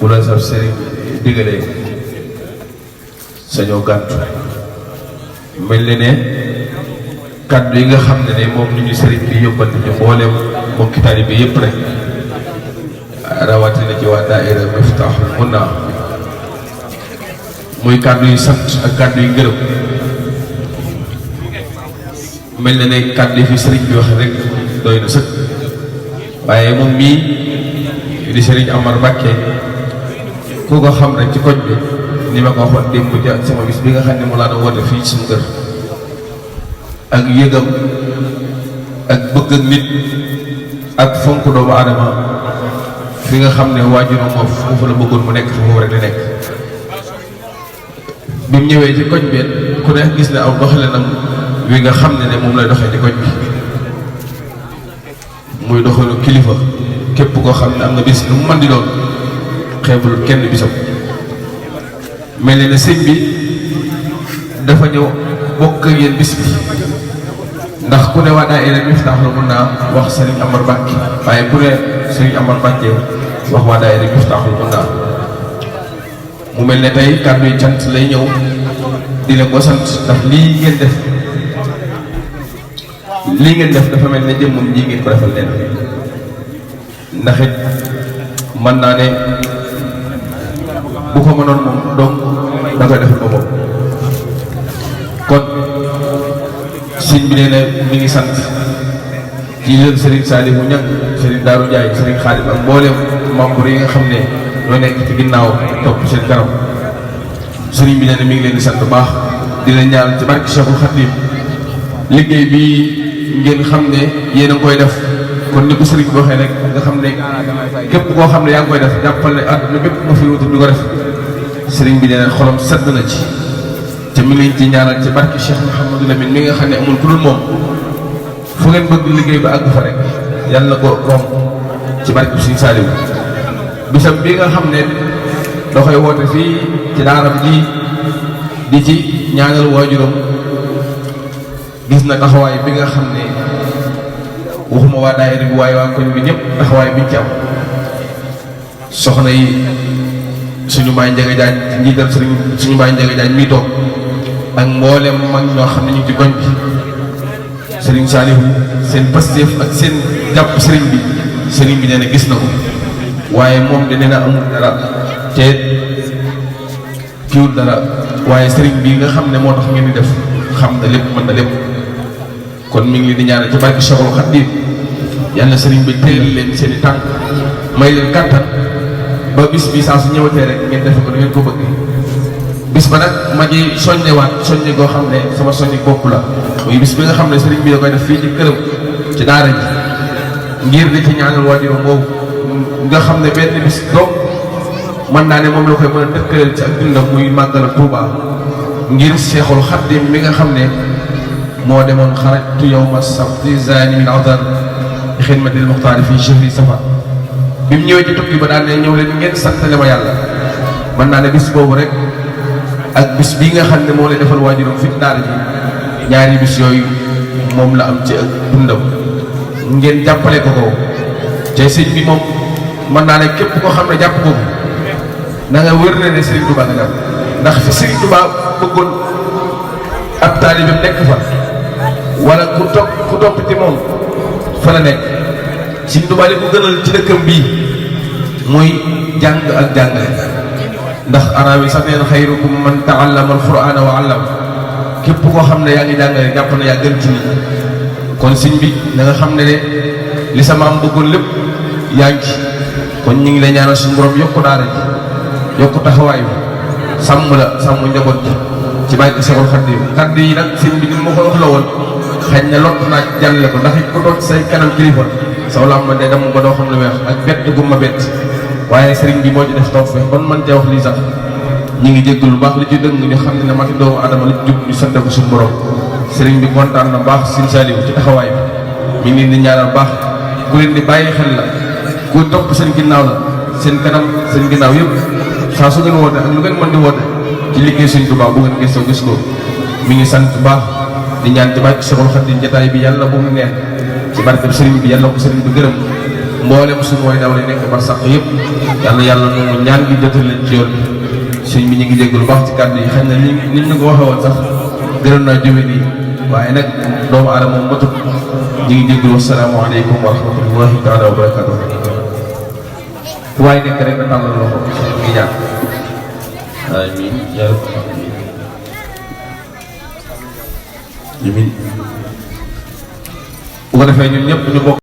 bu la sa sëriñ digalee sañoo gàntu mel ni ne kàddu yi nga xam ne moom ni ñu sëriñ bi yóbbante ñu mbooleem mbokki taalibe bi yëpp rek rawatina ci waa daayira Miftaahul Muna muy kàddu yu sant ak kàddu yu ngërëm mel na ne kàddu yi fi sëriñ bi wax rek doy na sëkk waaye moom mii di sëriñ Amar Mbàkke ku ko xam rek ci koñ bi ni ma ko waxoon démb ja sama bis bi nga xam ne mu laa doon woote fii ci suñu kër ak yëgam ak bëgg ak nit ak fonk doomu aadama fi nga xam ne waajuram moom foofu la bëggoon mu nekk foofu rek la nekk bi mu ñëwee ci koñ bi ku ne gis ne aw doxalinam wi nga xam ne moom lay doxee ci koñ bi muy doxalu kilifa képp koo xam ne am na bis lu mu mën di doon xeebul kenn bisam mel ne sëñ bi dafa ñëw bokk ak yéen bis bi ndax ku ne waa daayira Miftaahul Muna wax Serigne Amar Mbàkke waaye ku ne Serigne Amar Mbàkke wax waa daayira Miftaahul Muna mu mel ne tey kàddu yi cant lay ñëw di leen ko sant ndax lii ngeen def dafa mel ne jëmmum ñii ngeen ko defal leen ndax it mën naa ne bu ko mënoon moom donc da koy defal ko moom kon sëñ bi nee na mi ngi sant ci leen Serigne Saliou Niang Serigne Darou Ndiaye Serigne Khadim ak mboolem membre yi nga xam ne ñoo nekk ci ginnaaw topp seen kanam sëriñ bi nee na mi ngi leen di sant bu baax di leen ñaanal ci barke Cheikhul Khadim liggéey bi ngeen xam ne yéen a ngi koy def kon ni ko sëriñ bi waxee rek nga xam ne képp koo xam ne yaa ngi koy def jàppal ne àdduna bépp nga fi wutul di ko def sëriñ bi nee na xolam sedd na ci te mi ngi leen ci ñaanal ci barke Cheikh Mouhamadou Lamine mi nga xam ne amul ku dul moom fu ngeen bëgg liggéey ba àgg fa rek yàlla na ko romb ci barke Sëriñ Saliou bisam bi nga xam ne da koy woote fii ci daaram ji di ci ñaanal waajuram gis na taxawaay bi nga xam ne waxuma waa daayira bi waaye waa koñ bi ñëpp taxawaay biñ ci am soxna yi suñu baay Njaga Jaañ njiital suñu baay Njaga Jaañ mii toog ak mboolem mag ñoo xam ne ñu ci koñ bi Serigne Saliou seen pastéef ak seen jàpp sëriñ bi nee na gis na ko waaye moom de nee na amul dara te kiwul dara waaye sëriñ bi nga xam ne moo tax ngeen di def xam na lépp mën na lépp kon mi ngi di ñaanal ci barke Cheikhul Khadim yàlla sëriñ bi teel leen seen i tànk may leen kàttan ba bis bi saa su ñëwatee rek ngeen defe ko da ngeen ko bëgg bis ba nag ma ji soññewaat soññe goo xam ne sama soññi bopp la muy bis bi nga xam ne sëriñ bi da koy def fii ci këram ci daara ji ngir di ci ñaanal waajuram boobu nga xam ne benn bis doom mën naa ne moom la koy mën a dëkkaleel ci ak dundam muy màggal Tuuba ngir Cheikhul Khadim mi nga xam ne moo demoon xarajtu yawma sabti zani min awtar xidmatil muxtaari fii chehri safar bi mu ñëwee ci tukki ba daan ne ñëw leen ngeen santale ma yàlla mën naa ne bis boobu rek ak bis bii nga xam ne moo lay defal waajuram fi daara ji ñaari bis yooyu moom la am ci ak dundam ngeen jàppale ko te sëñ bi moom mën naa ne képp koo xam ne jàpp ko na nga wër ne Serigne Touba nga jàpp ndax fi Serigne Touba bëggoon ab taalibe nekk fa wala ku topp ci moom fa la nekk Serigne Touba li ko gënal ci dëkkam bii muy jàng ak jàngale ndax arab yi sax neen xayrukum man taallama alqurana wa allama képp koo xam ne yaa ngi jàngale jàpp na yaa gën ci nit kon sëñ bi na nga xam ne li sa maam bëggoon lépp yaa ngi ci kon ñu ngi lay ñaanal suñu borom yokku daara ji yokku taxawaay bi sàmm la sàmm njaboot ji ci barke Cheikhul Khadim kàddu yi nag sëñ bi ni ma ko wax la woon xëy na lott naa jàlle ko ndax it ku toog say kanam kilifa saw la ma de dem ba doo xam lu weex ak bett gu ma bett waaye sëriñ bi moo ci def tawfeex ban man cee wax lii sax ñu ngi jégg lu baax li ci dëng ñu xam ne mati doomu adama li jub ñu sant ko suñu borom sëriñ bi kontaan na baax Sëriñ Saliou ci taxawaay bi mi ngi leen di ñaanal baax ku leen di bàyyi xel la ku topp seen ginnaaw la seen kanam seen ginnaaw yëpp saa su ngeen woote ak lu ngeen mën di woote ci liggéey Sëriñ Tuubaa bu ngeen gëstoo gis ko mi ngi sant baax di ñaan ci barke Cheikhul Khadim jotaay bi yàlla bu mu neen ci barke sëriñ bi yàlla ko sëriñ bi gërëm mboolem suñu way daw li nekk bar sax yëpp yàlla nu ñaan gi jotal leen ci yoon sëñ bi ñu ngi jégg lu baax ci kàddu yi xëy na nit ñu ko waxee woon sax gërëm naa jóge nii waaye nag doomu aadama moom matut ñu ngi jégg wasalaamaaleykum wa rahmatullahi taala wa barakatuh waaye nekk rek na tàllal loxo ngi ñaan amiin yaa rabbal aalamiin amiin bu ko defee ñun ñëpp ñu bokk